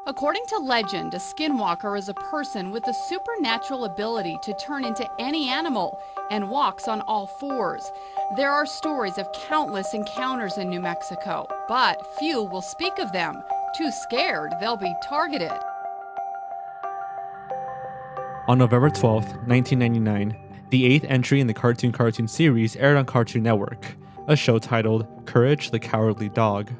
According to legend, a Skinwalker is a person with the supernatural ability to turn into any animal and walks on all fours. There are stories of countless encounters in New Mexico, but few will speak of them. Too scared, they'll be targeted. On November 12, 1999, the 8th entry in the cartoon series aired on Cartoon Network, a show titled Courage the Cowardly Dog.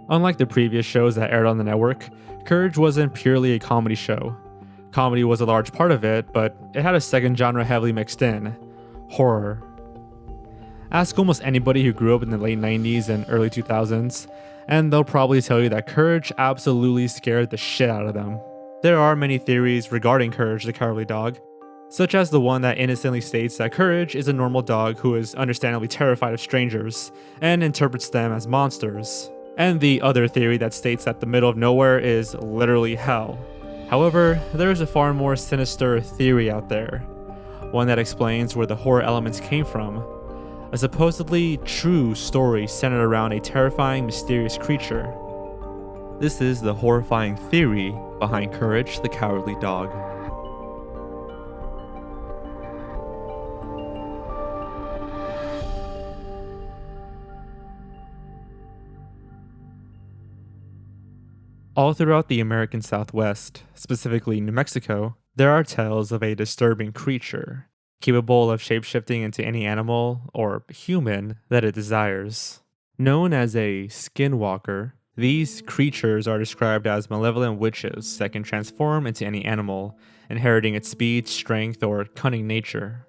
Unlike the previous shows that aired on the network, Courage wasn't purely a comedy show. Comedy was a large part of it, but it had a second genre heavily mixed in: horror. Ask almost anybody who grew up in the late 90s and early 2000s, and they'll probably tell you that Courage absolutely scared the shit out of them. There are many theories regarding Courage the Cowardly Dog, such as the one that innocently states that Courage is a normal dog who is understandably terrified of strangers and interprets them as monsters, and the other theory that states that the middle of nowhere is literally hell. However, there is a far more sinister theory out there, one that explains where the horror elements came from, a supposedly true story centered around a terrifying, mysterious creature. This is the horrifying theory behind Courage the Cowardly Dog. All throughout the American Southwest, specifically New Mexico, there are tales of a disturbing creature, capable of shapeshifting into any animal or human that it desires. Known as a Skinwalker, these creatures are described as malevolent witches that can transform into any animal, inheriting its speed, strength, or cunning nature.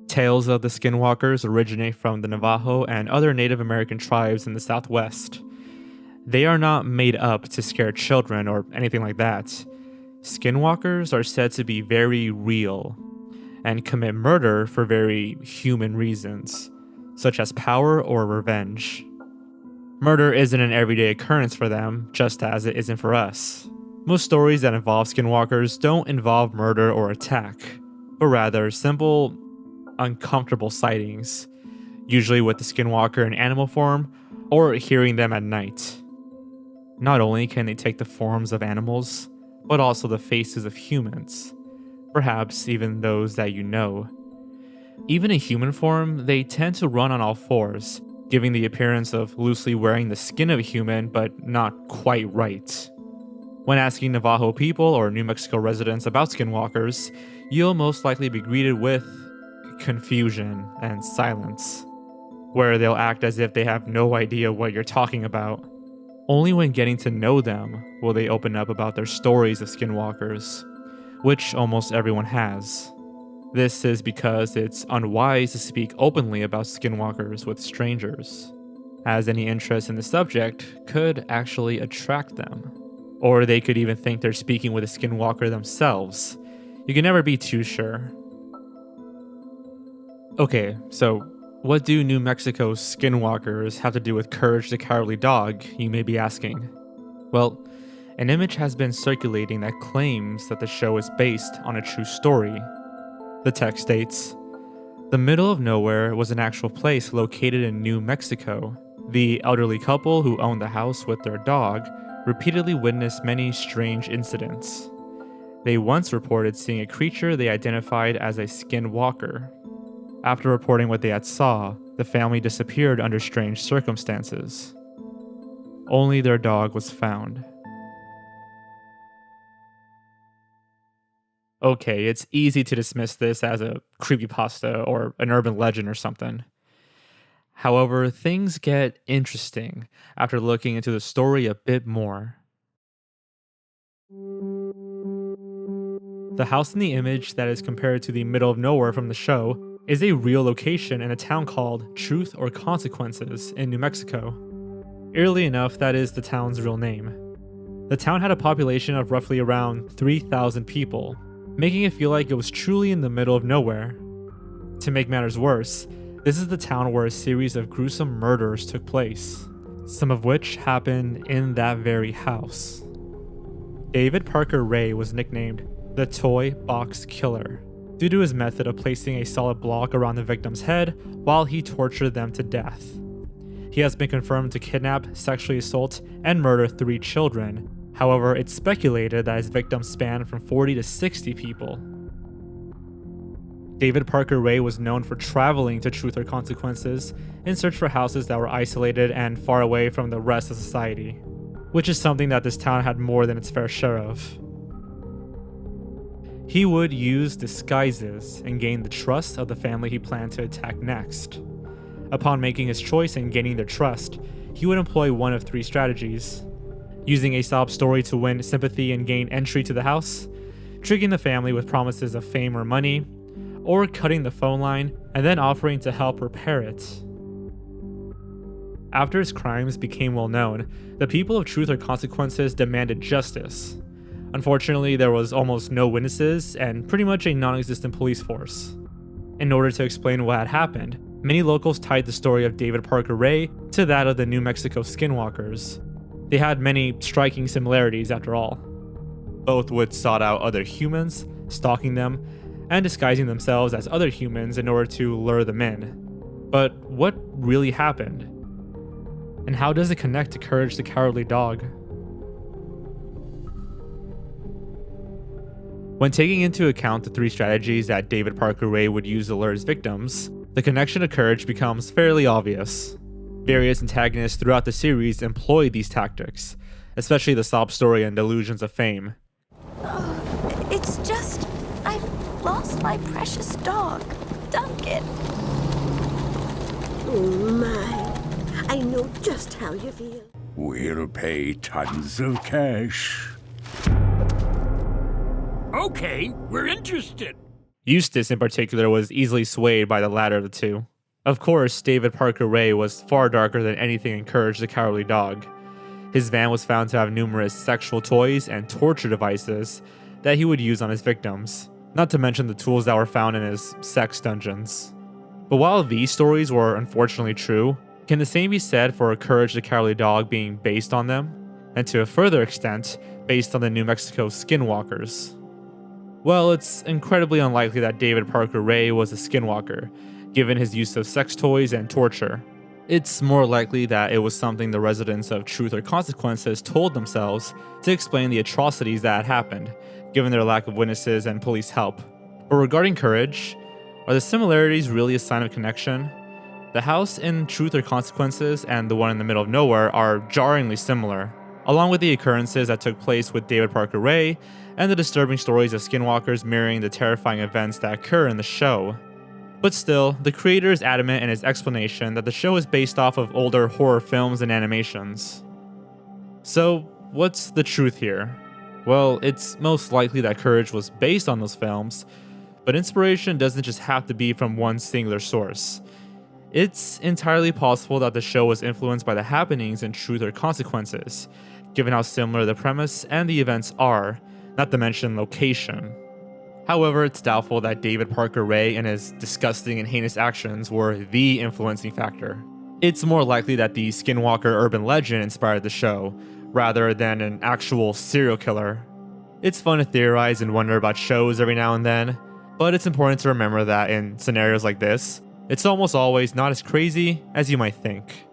Tales of the Skinwalkers originate from the Navajo and other Native American tribes in the Southwest. They are not made up to scare children or anything like that. Skinwalkers are said to be very real and commit murder for very human reasons, such as power or revenge. Murder isn't an everyday occurrence for them, just as it isn't for us. Most stories that involve Skinwalkers don't involve murder or attack, but rather simple, uncomfortable sightings, usually with the Skinwalker in animal form or hearing them at night. Not only can they take the forms of animals, but also the faces of humans, perhaps even those that you know. Even in human form, they tend to run on all fours, giving the appearance of loosely wearing the skin of a human, but not quite right. When asking Navajo people or New Mexico residents about Skinwalkers, you'll most likely be greeted with confusion and silence, where they'll act as if they have no idea what you're talking about. Only when getting to know them will they open up about their stories of Skinwalkers, which almost everyone has. This is because it's unwise to speak openly about Skinwalkers with strangers, as any interest in the subject could actually attract them. Or they could even think they're speaking with a Skinwalker themselves. You can never be too sure. Okay, so what do New Mexico's Skinwalkers have to do with Courage the Cowardly Dog, you may be asking? Well, an image has been circulating that claims that the show is based on a true story. The text states, "The middle of nowhere was an actual place located in New Mexico. The elderly couple who owned the house with their dog repeatedly witnessed many strange incidents. They once reported seeing a creature they identified as a Skinwalker. After reporting what they had saw, the family disappeared under strange circumstances. Only their dog was found." Okay, it's easy to dismiss this as a creepypasta or an urban legend or something. However, things get interesting after looking into the story a bit more. The house in the image that is compared to the middle of nowhere from the show is a real location in a town called Truth or Consequences in New Mexico. Eerily enough, that is the town's real name. The town had a population of roughly around 3,000 people, making it feel like it was truly in the middle of nowhere. To make matters worse, this is the town where a series of gruesome murders took place, some of which happened in that very house. David Parker Ray was nicknamed the Toy Box Killer due to his method of placing a solid block around the victim's head while he tortured them to death. He has been confirmed to kidnap, sexually assault, and murder 3 children, However, it's speculated that his victims spanned from 40 to 60 people. David Parker Ray was known for traveling to Truth or Consequences in search for houses that were isolated and far away from the rest of society, which is something that this town had more than its fair share of. He would use disguises and gain the trust of the family he planned to attack next. Upon making his choice and gaining their trust, he would employ one of three strategies: using a sob story to win sympathy and gain entry to the house, tricking the family with promises of fame or money, or cutting the phone line and then offering to help repair it. After his crimes became well known, the people of Truth or Consequences demanded justice. Unfortunately, there was almost no witnesses and pretty much a non-existent police force. In order to explain what had happened, many locals tied the story of David Parker Ray to that of the New Mexico Skinwalkers. They had many striking similarities after all. Both would sought out other humans, stalking them, and disguising themselves as other humans in order to lure them in. But what really happened? And how does it connect to Courage the Cowardly Dog? When taking into account the three strategies that David Parker Ray would use to lure his victims, the connection to Courage becomes fairly obvious. Various antagonists throughout the series employed these tactics, especially the sob story and delusions of fame. Oh, it's just, I've lost my precious dog, Duncan. Oh my, I know just how you feel. We'll pay tons of cash. Okay, we're interested. Eustace in particular was easily swayed by the latter of the two. Of course, David Parker Ray was far darker than anything in Courage the Cowardly Dog. His van was found to have numerous sexual toys and torture devices that he would use on his victims, not to mention the tools that were found in his sex dungeons. But while these stories were unfortunately true, can the same be said for Courage the Cowardly Dog being based on them, and to a further extent, based on the New Mexico Skinwalkers? Well, it's incredibly unlikely that David Parker Ray was a Skinwalker, given his use of sex toys and torture. It's more likely that it was something the residents of Truth or Consequences told themselves to explain the atrocities that had happened, given their lack of witnesses and police help. But regarding Courage, are the similarities really a sign of connection? The house in Truth or Consequences and the one in the middle of nowhere are jarringly similar, along with the occurrences that took place with David Parker Ray and the disturbing stories of Skinwalkers mirroring the terrifying events that occur in the show. But still, the creator is adamant in his explanation that the show is based off of older horror films and animations. So, what's the truth here? Well, it's most likely that Courage was based on those films, but inspiration doesn't just have to be from one singular source. It's entirely possible that the show was influenced by the happenings in Truth or Consequences, given how similar the premise and the events are, not to mention location. However, it's doubtful that David Parker Ray and his disgusting and heinous actions were the influencing factor. It's more likely that the Skinwalker urban legend inspired the show, rather than an actual serial killer. It's fun to theorize and wonder about shows every now and then, but it's important to remember that in scenarios like this, it's almost always not as crazy as you might think.